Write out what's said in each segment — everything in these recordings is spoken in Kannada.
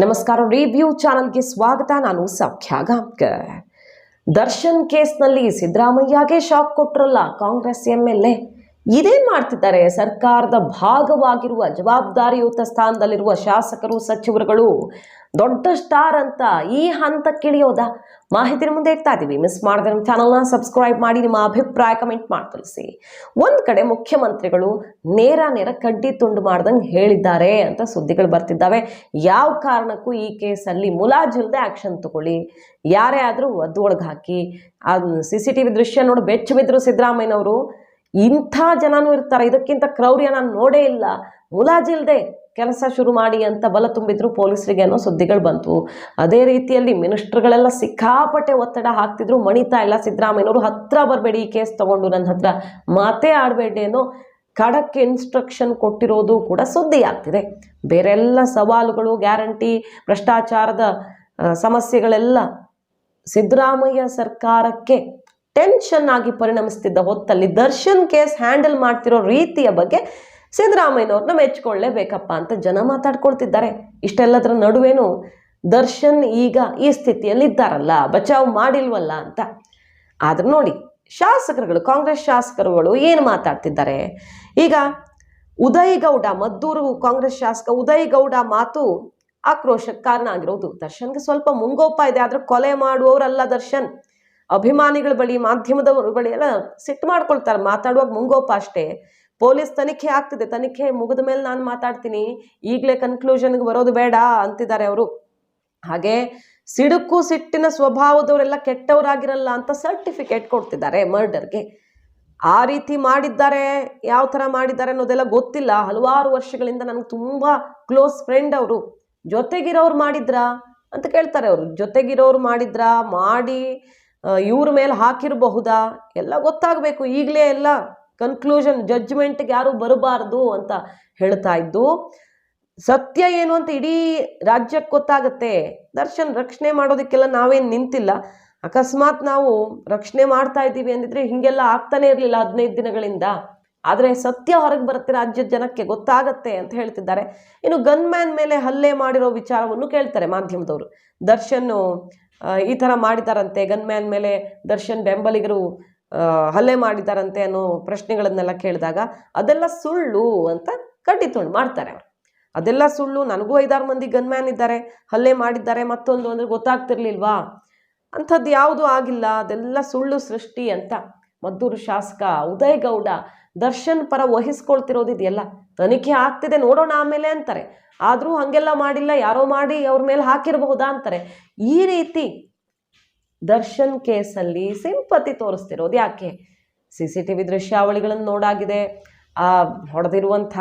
ನಮಸ್ಕಾರ. ರಿವ್ಯೂ ಚಾನಲ್ಗೆ ಸ್ವಾಗತ. ನಾನು ಸೌಖ್ಯ ಗಾಂವ್ಕರ್. ದರ್ಶನ್ ಕೇಸ್ನಲ್ಲಿ ಸಿದ್ದರಾಮಯ್ಯಗೆ ಶಾಕ್ ಕೊಟ್ರಲ್ಲ ಕಾಂಗ್ರೆಸ್ MLA. ಇದೇನ್ ಮಾಡ್ತಿದ್ದಾರೆ? ಸರ್ಕಾರದ ಭಾಗವಾಗಿರುವ ಜವಾಬ್ದಾರಿಯುತ ಸ್ಥಾನದಲ್ಲಿರುವ ಶಾಸಕರು ಸಚಿವರುಗಳು ದೊಡ್ಡ ಸ್ಟಾರ್ ಅಂತ ಈ ಹಂತಕ್ಕಿಳಿಯೋದ ಮಾಹಿತಿನ ಮುಂದೆ ಇಡ್ತಾ ಇದೀವಿ. ಮಿಸ್ ಮಾಡಿದ್ರೆ ನಮ್ಮ ಚಾನಲ್ನ ಸಬ್ಸ್ಕ್ರೈಬ್ ಮಾಡಿ, ನಿಮ್ಮ ಅಭಿಪ್ರಾಯ ಕಮೆಂಟ್ ಮಾಡಿ ತಿಳಿಸಿ. ಒಂದ್ ಕಡೆ ಮುಖ್ಯಮಂತ್ರಿಗಳು ನೇರ ಕಡ್ಡಿ ತುಂಡು ಮಾಡ್ದಂಗೆ ಹೇಳಿದ್ದಾರೆ ಅಂತ ಸುದ್ದಿಗಳು ಬರ್ತಿದ್ದಾವೆ. ಯಾವ ಕಾರಣಕ್ಕೂ ಈ ಕೇಸಲ್ಲಿ ಮುಲಾಜಿಲ್ದೆ ಆಕ್ಷನ್ ತಗೊಳ್ಳಿ, ಯಾರೇ ಆದ್ರೂ ಒದ್ದೊಳಗೆ ಹಾಕಿ. CCTV ದೃಶ್ಯ ನೋಡಿ ಬೆಚ್ಚ ಬಿದ್ರು ಸಿದ್ದರಾಮಯ್ಯನವರು. ಇಂಥ ಜನನೂ ಇರ್ತಾರೆ, ಇದಕ್ಕಿಂತ ಕ್ರೌರ್ಯ ನಾನು ನೋಡೇ ಇಲ್ಲ, ಮುಲಾಜಿಲ್ದೆ ಕೆಲಸ ಶುರು ಮಾಡಿ ಅಂತ ಬಲ ತುಂಬಿದ್ರು ಪೊಲೀಸರಿಗೆ ಅನ್ನೋ ಸುದ್ದಿಗಳು ಬಂತು. ಅದೇ ರೀತಿಯಲ್ಲಿ ಮಿನಿಸ್ಟರ್ಗಳೆಲ್ಲ ಸಿಕ್ಕಾಪಟ್ಟೆ ಒತ್ತಡ ಹಾಕ್ತಿದ್ರು. ಮಣಿತಾ ಇಲ್ಲ ಸಿದ್ದರಾಮಯ್ಯನವರು, ಹತ್ರ ಬರಬೇಡಿ, ಈ ಕೇಸ್ ತಗೊಂಡು ನನ್ನ ಹತ್ರ ಮಾತೇ ಆಡಬೇಡಿ ಅನ್ನೋ ಖಡಕ್ ಇನ್ಸ್ಟ್ರಕ್ಷನ್ ಕೊಟ್ಟಿರೋದು ಕೂಡ ಸುದ್ದಿ ಆಗ್ತಿದೆ. ಬೇರೆಲ್ಲ ಸವಾಲುಗಳು, ಗ್ಯಾರಂಟಿ, ಭ್ರಷ್ಟಾಚಾರದ ಸಮಸ್ಯೆಗಳೆಲ್ಲ ಸಿದ್ದರಾಮಯ್ಯ ಸರ್ಕಾರಕ್ಕೆ ಟೆನ್ಷನ್ ಆಗಿ ಪರಿಣಮಿಸ್ತಿದ್ದ ಹೊತ್ತಲ್ಲಿ ದರ್ಶನ್ ಕೇಸ್ ಹ್ಯಾಂಡಲ್ ಮಾಡ್ತಿರೋ ರೀತಿಯ ಬಗ್ಗೆ ಸಿದ್ದರಾಮಯ್ಯನವ್ರನ್ನ ಮೆಚ್ಕೊಳ್ಳೇಬೇಕಪ್ಪ ಅಂತ ಜನ ಮಾತಾಡ್ಕೊಳ್ತಿದ್ದಾರೆ. ಇಷ್ಟೆಲ್ಲದರ ನಡುವೆನೂ ದರ್ಶನ್ ಈಗ ಈ ಸ್ಥಿತಿಯಲ್ಲಿ ಇದ್ದಾರಲ್ಲ, ಬಚಾವ್ ಮಾಡಿಲ್ವಲ್ಲ ಅಂತ. ಆದ್ರೆ ನೋಡಿ, ಶಾಸಕರುಗಳು, ಕಾಂಗ್ರೆಸ್ ಶಾಸಕರುಗಳು ಏನು ಮಾತಾಡ್ತಿದ್ದಾರೆ ಈಗ. ಉದಯ್ ಗೌಡ, ಮದ್ದೂರು ಕಾಂಗ್ರೆಸ್ ಶಾಸಕ ಉದಯ್ ಗೌಡ ಮಾತು ಆಕ್ರೋಶಕ್ಕೆ ಕಾರಣ ಆಗಿರೋದು. ದರ್ಶನ್ಗೆ ಸ್ವಲ್ಪ ಮುಂಗೋಪ ಇದೆ, ಆದ್ರೆ ಕೊಲೆ ಮಾಡುವವರಲ್ಲ ದರ್ಶನ್. ಅಭಿಮಾನಿಗಳ ಬಳಿ, ಮಾಧ್ಯಮದವರ ಬಳಿ ಎಲ್ಲ ಸಿಟ್ಟು ಮಾಡ್ಕೊಳ್ತಾರೆ, ಮಾತಾಡುವಾಗ ಮುಂಗೋಪ ಅಷ್ಟೇ. ಪೊಲೀಸ್ ತನಿಖೆ ಆಗ್ತಿದೆ, ತನಿಖೆ ಮುಗಿದ ಮೇಲೆ ನಾನು ಮಾತಾಡ್ತೀನಿ, ಈಗಲೇ ಕನ್ಕ್ಲೂಷನ್ಗೆ ಬರೋದು ಬೇಡ ಅಂತಿದ್ದಾರೆ ಅವರು. ಹಾಗೆ ಸಿಡುಕು ಸಿಟ್ಟಿನ ಸ್ವಭಾವದವರೆಲ್ಲ ಕೆಟ್ಟವರಾಗಿರಲ್ಲ ಅಂತ ಸರ್ಟಿಫಿಕೇಟ್ ಕೊಡ್ತಿದ್ದಾರೆ ಮರ್ಡರ್ಗೆ. ಆ ರೀತಿ ಮಾಡಿದ್ದಾರೆ, ಯಾವ ಥರ ಮಾಡಿದ್ದಾರೆ ಅನ್ನೋದೆಲ್ಲ ಗೊತ್ತಿಲ್ಲ. ಹಲವಾರು ವರ್ಷಗಳಿಂದ ನನಗೆ ತುಂಬ ಕ್ಲೋಸ್ ಫ್ರೆಂಡ್ ಅವರು. ಜೊತೆಗಿರೋರು ಮಾಡಿದ್ರಾ ಅಂತ ಕೇಳ್ತಾರೆ ಅವರು. ಜೊತೆಗಿರೋರು ಮಾಡಿದ್ರಾ, ಮಾಡಿ ಇವ್ರ ಮೇಲೆ ಹಾಕಿರಬಹುದಾ ಎಲ್ಲ ಗೊತ್ತಾಗಬೇಕು. ಈಗಲೇ ಎಲ್ಲ ಕನ್ಕ್ಲೂಷನ್, ಜಡ್ಜ್ಮೆಂಟ್ಗೆ ಯಾರು ಬರಬಾರ್ದು ಅಂತ ಹೇಳ್ತಾ ಇದ್ದು. ಸತ್ಯ ಏನು ಅಂತ ಇಡೀ ರಾಜ್ಯಕ್ಕೆ ಗೊತ್ತಾಗತ್ತೆ. ದರ್ಶನ್ ರಕ್ಷಣೆ ಮಾಡೋದಕ್ಕೆಲ್ಲ ನಾವೇನು ನಿಂತಿಲ್ಲ. ಅಕಸ್ಮಾತ್ ನಾವು ರಕ್ಷಣೆ ಮಾಡ್ತಾ ಇದ್ದೀವಿ ಅಂದಿದ್ರೆ ಹಿಂಗೆಲ್ಲ ಆಗ್ತಾನೆ ಇರಲಿಲ್ಲ 15 ದಿನಗಳಿಂದ. ಆದರೆ ಸತ್ಯ ಹೊರಗೆ ಬರುತ್ತೆ, ರಾಜ್ಯದ ಜನಕ್ಕೆ ಗೊತ್ತಾಗತ್ತೆ ಅಂತ ಹೇಳ್ತಿದ್ದಾರೆ. ಇನ್ನು ಗನ್ಮ್ಯಾನ್ ಮೇಲೆ ಹಲ್ಲೆ ಮಾಡಿರೋ ವಿಚಾರವನ್ನು ಕೇಳ್ತಾರೆ ಮಾಧ್ಯಮದವರು. ದರ್ಶನ್ ಈ ಥರ ಮಾಡಿದಾರಂತೆ, ಗನ್ಮ್ಯಾನ್ ಮೇಲೆ ದರ್ಶನ್ ಬೆಂಬಲಿಗರು ಹಲ್ಲೆ ಮಾಡಿದಾರಂತೆ ಅನ್ನೋ ಪ್ರಶ್ನೆಗಳನ್ನೆಲ್ಲ ಕೇಳಿದಾಗ ಅದೆಲ್ಲ ಸುಳ್ಳು ಅಂತ ಕಡ್ಡಿ ತುಂಡು ಮಾಡ್ತಾರೆ ಅವರು. ಅದೆಲ್ಲ ಸುಳ್ಳು, ನನಗೂ 5-6 ಮಂದಿ ಗನ್ಮ್ಯಾನ್ ಇದ್ದಾರೆ, ಹಲ್ಲೆ ಮಾಡಿದ್ದಾರೆ, ಮತ್ತೊಂದು ಅಂದರೆ ಗೊತ್ತಾಗ್ತಿರ್ಲಿಲ್ವಾ, ಅಂಥದ್ದು ಯಾವುದೂ ಆಗಿಲ್ಲ, ಅದೆಲ್ಲ ಸುಳ್ಳು ಸೃಷ್ಟಿ ಅಂತ ಮದ್ದೂರು ಶಾಸಕ ಉದಯ್ ಗೌಡ ದರ್ಶನ್ ಪರ ವಹಿಸ್ಕೊಳ್ತಿರೋದಿದೆಯಲ್ಲ. ತನಿಖೆ ಆಗ್ತಿದೆ ನೋಡೋಣ ಆಮೇಲೆ ಅಂತಾರೆ. ಆದರೂ ಹಾಗೆಲ್ಲ ಮಾಡಿಲ್ಲ, ಯಾರೋ ಮಾಡಿ ಅವ್ರ ಮೇಲೆ ಹಾಕಿರಬಹುದಾ ಅಂತಾರೆ. ಈ ರೀತಿ ದರ್ಶನ್ ಕೇಸಲ್ಲಿ ಸಿಂಪತಿ ತೋರಿಸ್ತಿರೋದು ಯಾಕೆ? CCTV ದೃಶ್ಯಾವಳಿಗಳನ್ನು ನೋಡಾಗಿದೆ, ಆ ಹೊಡೆದಿರುವಂಥ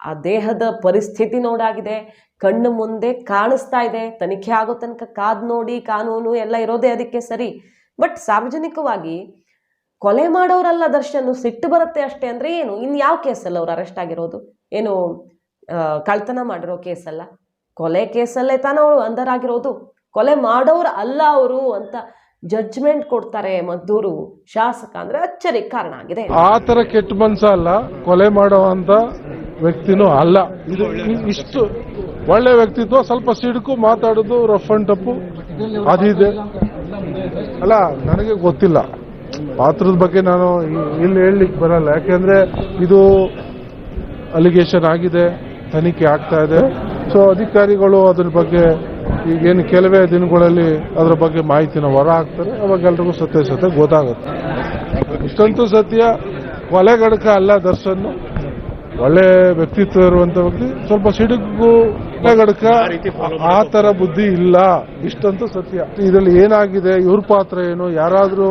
ಆ ದೇಹದ ಪರಿಸ್ಥಿತಿ ನೋಡಾಗಿದೆ, ಕಣ್ಣು ಮುಂದೆ ಕಾಣಿಸ್ತಾ ಇದೆ. ತನಿಖೆ ಆಗೋ ತನಕ ಕಾದು ನೋಡಿ, ಕಾನೂನು ಎಲ್ಲ ಇರೋದೇ ಅದಕ್ಕೆ ಸರಿ. ಬಟ್ ಸಾರ್ವಜನಿಕವಾಗಿ ಕೊಲೆ ಮಾಡೋರಲ್ಲ ದರ್ಶನ್, ಸಿಟ್ಟು ಬರುತ್ತೆ ಅಷ್ಟೇ ಅಂದರೆ ಏನು? ಇನ್ನು ಯಾವ ಕೇಸಲ್ಲಿ ಅವ್ರು ಅರೆಸ್ಟ್ ಆಗಿರೋದು? ಏನು ಕಳ್ತನ ಮಾಡಿರೋ ಕೇಸಲ್ಲ, ಕೊಲೆ ಕೇಸಲ್ಲೇ ತಾನು ಅವರು ಅಂಧರಾಗಿರೋದು. ಕೊಲೆ ಮಾಡೋರು ಅಲ್ಲ ಅವರು ಅಂತ ಜಡ್ಜ್ಮೆಂಟ್ ಕೊಡ್ತಾರೆ ಮದ್ದೂರು ಶಾಸಕ ಅಂದ್ರೆ ಅಚ್ಚರಿಗೆ ಕಾರಣ ಆಗಿದೆ. ಆ ತರ ಕೆಟ್ಟ ಮನ್ಸ ಅಲ್ಲ, ಕೊಲೆ ಮಾಡುವಂತ ವ್ಯಕ್ತಿನೂ ಅಲ್ಲ. ಇದು ಇಷ್ಟು ಒಳ್ಳೆ ವ್ಯಕ್ತಿತ್ವ, ಸ್ವಲ್ಪ ಸಿಡುಕು ಮಾತಾಡೋದು, ರಫ್ ಅಂಡ್ ಟಪ್ಪು ಅದಿದೆ ಅಲ್ಲ. ನನಗೆ ಗೊತ್ತಿಲ್ಲ ಪಾತ್ರದ ಬಗ್ಗೆ, ನಾನು ಇಲ್ಲಿ ಹೇಳಲಿಕ್ಕೆ ಬರಲ್ಲ. ಯಾಕೆಂದ್ರೆ ಇದು ಅಲಿಗೇಷನ್ ಆಗಿದೆ, ತನಿಖೆ ಆಗ್ತಾ ಇದೆ. ಸೊ ಅಧಿಕಾರಿಗಳು ಅದ್ರ ಬಗ್ಗೆ ಈಗೇನು ಕೆಲವೇ ದಿನಗಳಲ್ಲಿ ಅದರ ಬಗ್ಗೆ ಮಾಹಿತಿನ ಹೊರ ಹಾಕ್ತಾರೆ, ಅವಾಗ ಎಲ್ರಿಗೂ ಸತ್ಯ ಗೊತ್ತಾಗುತ್ತೆ. ಇಷ್ಟಂತೂ ಸತ್ಯ, ಕೊಲೆಗಡಕ ಅಲ್ಲ ದರ್ಶನ್, ಒಳ್ಳೆ ವ್ಯಕ್ತಿತ್ವ ಇರುವಂತ ವ್ಯಕ್ತಿ. ಸ್ವಲ್ಪ ಸಿಡುಗು, ಕೊಲೆಗಡಕ ಆ ತರ ಬುದ್ಧಿ ಇಲ್ಲ, ಇಷ್ಟಂತೂ ಸತ್ಯ. ಇದರಲ್ಲಿ ಏನಾಗಿದೆ, ಇವ್ರ ಪಾತ್ರ ಏನು, ಯಾರಾದ್ರೂ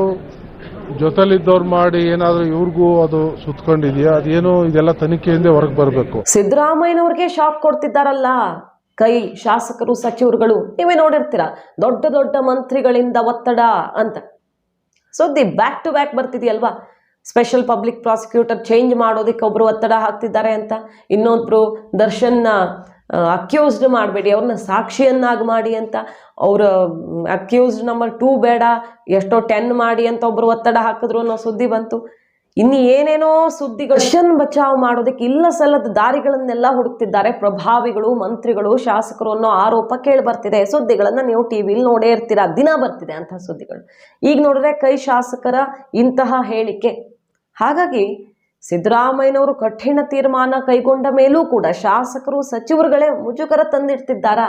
ಜೊತೆಲಿದ್ದವ್ರು ಮಾಡಿ ಏನಾದ್ರೂ ಇವ್ರಿಗೂ ಅದು ಸುತ್ಕೊಂಡಿದ್ಯಾ, ಅದೇನು, ಇದೆಲ್ಲ ತನಿಖೆಯಿಂದ ಹೊರಗೆ ಬರಬೇಕು. ಸಿದ್ದರಾಮಯ್ಯನವ್ರಿಗೆ ಶಾಕ್ ಕೊಡ್ತಿದ್ದಾರಲ್ಲ ಕೈ ಶಾಸಕರು ಸಚಿವರುಗಳು. ನೀವೇ ನೋಡಿರ್ತೀರ, ದೊಡ್ಡ ದೊಡ್ಡ ಮಂತ್ರಿಗಳಿಂದ ಒತ್ತಡ ಅಂತ ಸುದ್ದಿ ಬ್ಯಾಕ್ ಟು ಬ್ಯಾಕ್ ಬರ್ತಿದೆಯಲ್ವಾ. ಸ್ಪೆಷಲ್ ಪಬ್ಲಿಕ್ ಪ್ರಾಸಿಕ್ಯೂಟರ್ ಚೇಂಜ್ ಮಾಡೋದಕ್ಕೆ ಒಬ್ರು ಒತ್ತಡ ಹಾಕ್ತಿದ್ದಾರೆ ಅಂತ, ಇನ್ನೊಬ್ರು ದರ್ಶನ್ನ ಅಕ್ಯೂಸ್ಡ್ ಮಾಡಬೇಡಿ, ಅವ್ರನ್ನ ಸಾಕ್ಷಿಯನ್ನಾಗಿ ಮಾಡಿ ಅಂತ, ಅವ್ರ ಅಕ್ಯೂಸ್ಡ್ ನಂಬರ್ 2 ಬೇಡ, ಎಷ್ಟೋ 10 ಮಾಡಿ ಅಂತ ಒಬ್ರು ಒತ್ತಡ ಹಾಕಿದ್ರು ಅನ್ನೋ ಸುದ್ದಿ ಬಂತು. ಇನ್ನು ಏನೇನೋ ಸುದ್ದಿಗಳು ದರ್ಶನ್ ಬಚಾವ್ ಮಾಡೋದಕ್ಕೆ ಇಲ್ಲ ಸಲ್ಲದ ದಾರಿಗಳನ್ನೆಲ್ಲ ಹುಡುಕ್ತಿದ್ದಾರೆ ಪ್ರಭಾವಿಗಳು, ಮಂತ್ರಿಗಳು, ಶಾಸಕರು ಅನ್ನೋ ಆರೋಪ ಕೇಳಿ ಬರ್ತಿದೆ. ಸುದ್ದಿಗಳನ್ನ ನೀವು ಟಿವಿಲಿ ನೋಡೇ ಇರ್ತೀರಾ, ದಿನ ಬರ್ತಿದೆ ಅಂತಹ ಸುದ್ದಿಗಳು. ಈಗ ನೋಡಿದ್ರೆ ಕೈ ಶಾಸಕರ ಇಂತಹ ಹೇಳಿಕೆ. ಹಾಗಾಗಿ ಸಿದ್ದರಾಮಯ್ಯನವರು ಕಠಿಣ ತೀರ್ಮಾನ ಕೈಗೊಂಡ ಮೇಲೂ ಕೂಡ ಶಾಸಕರು, ಸಚಿವರುಗಳೇ ಮುಜುಗರ ತಂದಿಡ್ತಿದ್ದಾರ.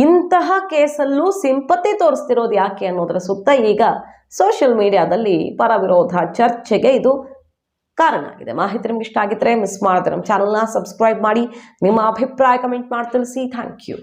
ಇಂತಹ ಕೇಸಲ್ಲೂ ಸಿಂಪತಿ ತೋರಿಸ್ತಿರೋದು ಯಾಕೆ ಅನ್ನೋದರ ಸುತ್ತ ಈಗ ಸೋಷಿಯಲ್ ಮೀಡಿಯಾದಲ್ಲಿ ಪರ ವಿರೋಧ ಚರ್ಚೆಗೆ ಇದು ಕಾರಣ ಆಗಿದೆ. ಮಾಹಿತಿ ನಿಮ್ಗೆ ಇಷ್ಟ ಆಗಿದ್ರೆ ಮಿಸ್ ಮಾಡಿದ್ರೆ ನಮ್ಮ ಚಾನಲ್ನ ಸಬ್ಸ್ಕ್ರೈಬ್ ಮಾಡಿ, ನಿಮ್ಮ ಅಭಿಪ್ರಾಯ ಕಮೆಂಟ್ ಮಾಡಿ ತಿಳಿಸಿ. Thank you.